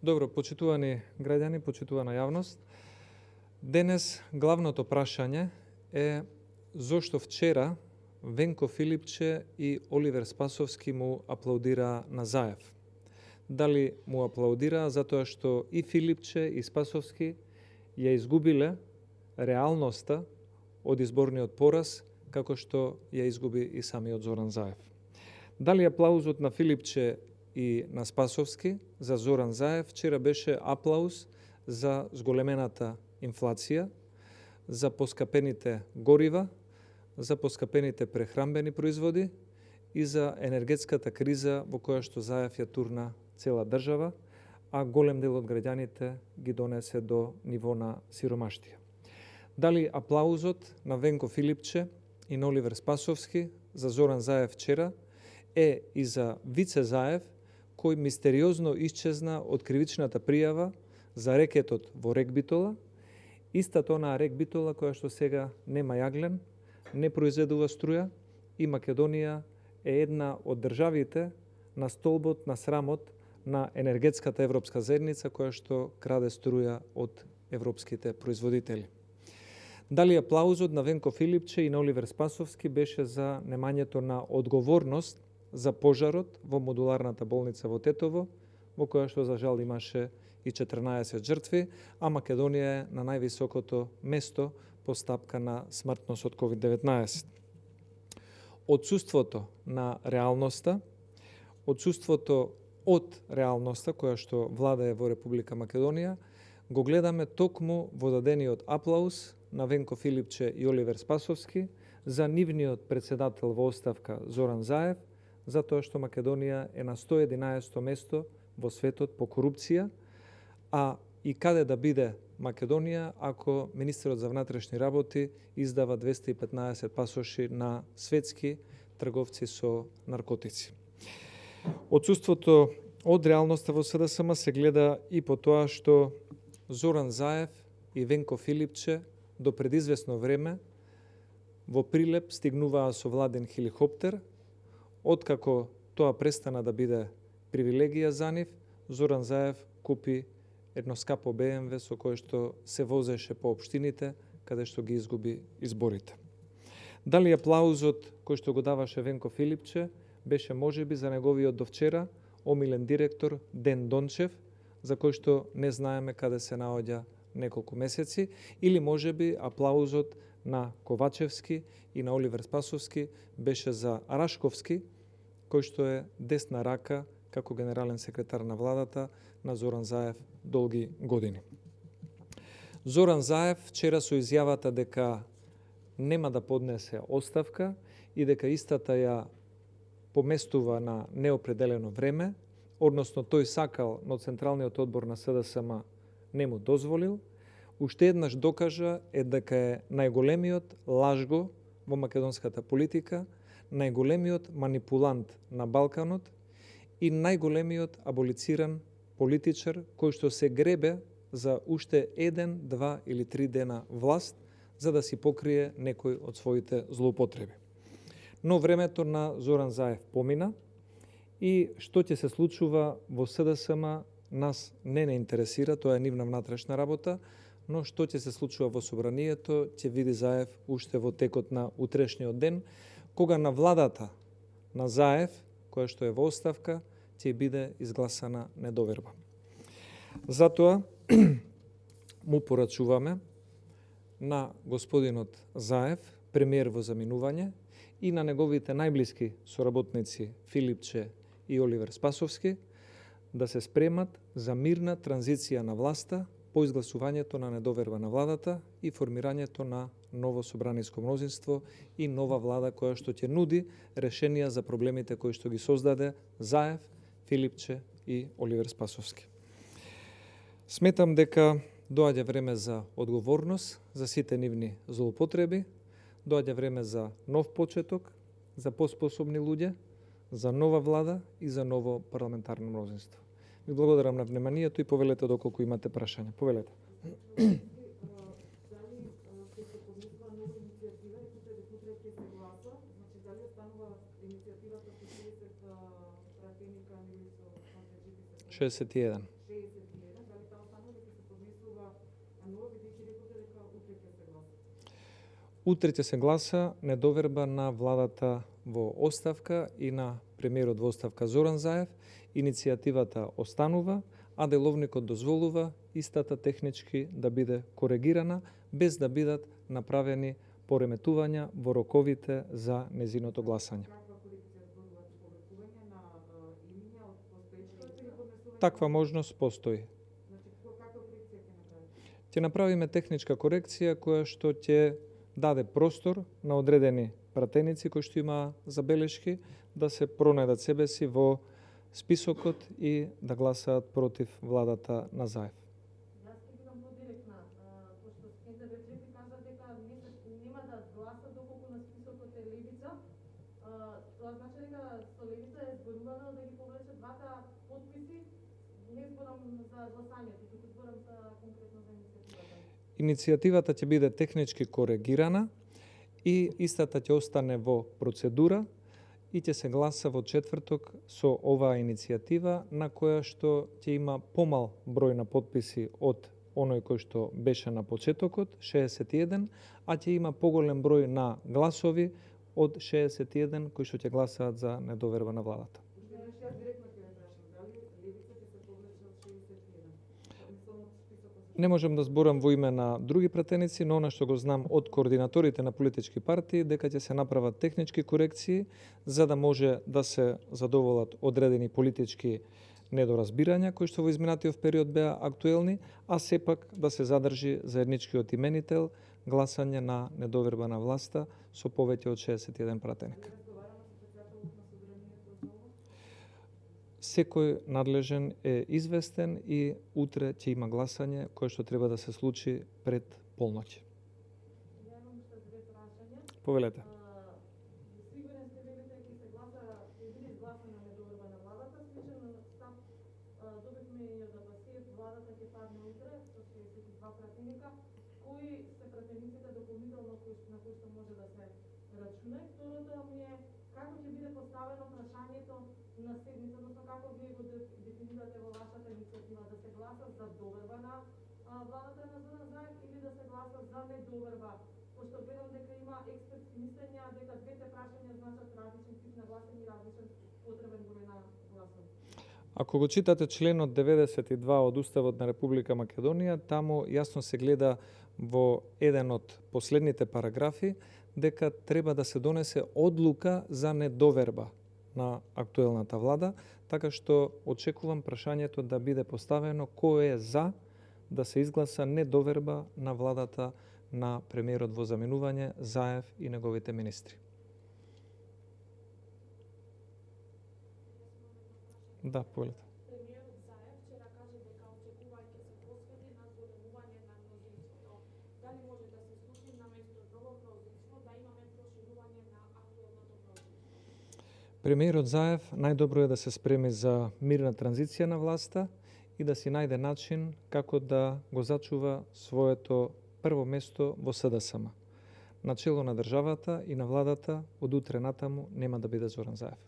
Добро, почитувани граѓани, почитувана јавност. Денес главното прашање е зошто вчера Венко Филипче и Оливер Спасовски му аплаудира на Заев. Дали му аплаудира затоа што и Филипче и Спасовски ја изгубиле реалноста од изборниот пораз, како што ја изгуби и самиот Зоран Заев. Дали аплаузот на Филипче и на Спасовски за Зоран Заев вчера беше аплауз за зголемената инфлација, за поскапените горива, за поскапените прехранбени производи и за енергетската криза во која што Заев ја турна цела држава, а голем дел од граѓаните ги донесе до ниво на сиромаштија. Дали аплаузот на Венко Филипче и на Оливер Спасовски за Зоран Заев вчера е и за Вице Заев, кој мистериозно исчезна од кривичната пријава за рекетот во рек Битола, истата онаа рек Битола која што сега нема јаглен, не произведува струја и Македонија е една од државите на столбот на срамот на енергетската европска заедница која што краде струја од европските производители. Дали аплаузот на Венко Филипче и на Оливер Спасовски беше за немањето на одговорност за пожарот во модуларната болница во Тетово, во која што за жал имаше и 14 жртви, а Македонија е на највисокото место по стапка на смртност од COVID-19. Отсуството на реалноста, отсуството од реалноста која што владае во Република Македонија, го гледаме токму во дадениот аплауз на Венко Филипче и Оливер Спасовски за нивниот председател во оставка Зоран Заев, затоа што Македонија е на 111 место во светот по корупција, а и каде да биде Македонија ако министерот за внатрешни работи издава 215 пасоши на светски трговци со наркотици. Отсуството од реалноста во СДСМ се гледа и по тоа што Зоран Заев и Венко Филипче до предизвестно време во Прилеп стигнуваа со владен хеликоптер. Откако тоа престана да биде привилегија за нив, Зоран Заев купи едно скапо БМВ со кое што се возеше по општините каде што ги изгуби изборите. Дали аплаузот кој што го даваше Венко Филипче беше можеби за неговиот до вчера омилен директор Ден Дончев, за кој што не знаеме каде се наоѓа неколку месеци, или можеби аплаузот на Ковачевски и на Оливер Спасовски беше за Рашковски, кој што е десна рака како генерален секретар на владата на Зоран Заев долги години. Зоран Заев вчера со изјавата дека нема да поднесе оставка и дека истата ја поместува на неопределено време, односно тој сакал, но Централниот одбор на СДСМ не му дозволил, уште еднаш докажа дека е најголемиот лажго во македонската политика, најголемиот манипулант на Балканот и најголемиот аболициран политичар кој што се гребе за уште 1, 2 или 3 дена власт за да си покрие некој од своите злоупотреби. Но времето на Зоран Заев помина и што ќе се случува во СДСМ нас не интересира, тоа е нивна внатрешна работа, но што ќе се случува во собранието ќе види Заев уште во текот на утрешниот ден, кога на владата на Заев, која што е во оставка, ќе биде изгласана недоверба. Затоа му порачуваме на господинот Заев, премиер во заминување, и на неговите најблиски соработници Филипче и Оливер Спасовски да се спремат за мирна транзиција на власта по изгласувањето на недоверба на владата и формирањето на ново собраниско мнозинство и нова влада која што ќе нуди решенија за проблемите кои што ги создаде Заев, Филипче и Оливер Спасовски. Сметам дека доаѓа време за одговорност за сите нивни злоупотреби, доаѓа време за нов почеток, за поспособни луѓе, за нова влада и за ново парламентарно мнозинство. Ви благодарам на вниманието и повелете доколку имате прашања. Повелете. Шестдесет и еден. Утре ќе се гласа недоверба на владата во оставка и на премиерот во оставка Зоран Заев. Иницијативата останува, а деловникот дозволува истата технички да биде коригирана, без да бидат направени пореметувања во роковите за незиното гласање. Таква можност постои. Ќе направиме техничка корекција која што ќе даде простор на одредени пратеници кои што има забелешки да се пронајдат себе си во списокот и да гласаат против владата на Заев. Јас ќе бидам подиректна, пошто НДБ кажа дека нема да гласа доколку на списокот е левица. Тоа значи дека со левица е зборувано да ги повлече двата потписи. Не зборам за гласањето, туку зборам за конкретно за иницијативата. Иницијативата ќе биде технички коригирана и истата ќе остане во процедура и ќе се гласа во четврток со оваа иницијатива на која што ќе има помал број на потписи од оној кој што беше на почетокот, 61, а ќе има поголем број на гласови од 61 кои што ќе гласаат за недоверба на владата. Не можам да зборам во име на други пратеници, но она што го знам од координаторите на политички партии дека ќе се направат технички корекции за да може да се задоволат одредени политички недоразбирања кои што во изминатиот период беа актуелни, а сепак да се задржи заедничкиот именител гласање на недоверба на власта со повеќе од 61 пратеник. Секој надлежен е известен и утре ќе има гласање кое што треба да се случи пред полноќ. Ја имам уште две прашања. Повелете. Сигурен сте велите ќе се гласа, ќе биде изгласана недоверба на владата, сличен став добивме и од АПС, владата ќе падне утре со 62 пратеника. Кои се пратениците дополнително на кои што може да се рачуна? Второто ми е како ќе биде поставено прашањето на седница, односно како вие го дефинирате во вашата иницијатива, да се гласа за доверба на владата на Зоран Заев или да се гласа за недоверба? Пошто гледам дека има експертски мислења дека двете прашања значат различен тип на гласање и различен потребен број на гласови. Ако го читате членот 92 од Уставот на Република Македонија, таму јасно се гледа во еден од последните параграфи дека треба да се донесе одлука за недоверба на актуелната влада, така што очекувам прашањето да биде поставено кој е за да се изгласа недоверба на владата на премиерот во заминување Заев и неговите министри. Да, повелете. Премиерот Заев вчера кажа дека очекува ќе се посвети на зголемување на мнозинството. Дали може да се случи наместо ново мнозинство да имаме проширување на актуелното мнозинство? Премиерот Заев најдобро е да се спреми за мирна транзиција на власта и да си најде начин како да го зачува своето прво место во СДСМ. Начело на државата и на владата од утре натаму нема да биде Зоран Заев.